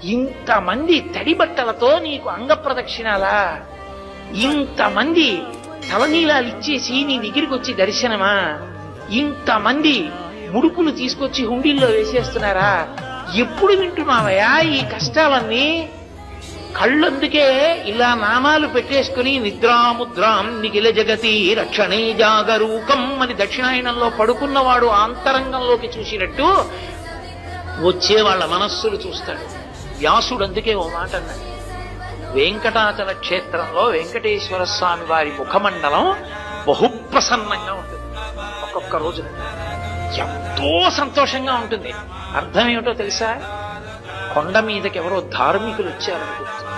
ఇంతమంది తడి బట్టలతో నీకు అంగ ప్రదక్షిణాలా? ఇంతమంది తలనీలాలు ఇచ్చేసి నీ దగ్గరికి వచ్చి దర్శనమా? ఇంతమంది ముడుపులు తీసుకొచ్చి హుండీల్లో వేసేస్తున్నారా? ఎప్పుడు వింటున్నావయ్యా ఈ కష్టాలన్నీ? కళ్ళందుకే ఇలా నామాలు పెట్టేసుకుని నిద్రాముద్రాం నిఖిల జగతి రక్షణే జాగరూకం అని దక్షిణాయనంలో పడుకున్నవాడు అంతరంగంలోకి చూసినట్టు వచ్చే వాళ్ళ మనస్సులు చూస్తాడు. వ్యాసుడు అందుకే ఓ మాట అన్నాడు, వెంకటాచల క్షేత్రంలో వెంకటేశ్వర స్వామి వారి ముఖమండలం బహుప్రసన్నంగా ఉంటుంది. ఒక్కొక్క రోజు ఎంతో సంతోషంగా ఉంటుంది. అర్థం ఏమిటో తెలుసా? కొండ మీదకి ఎవరో ధార్మికులు వచ్చారనుకుంటున్నారు.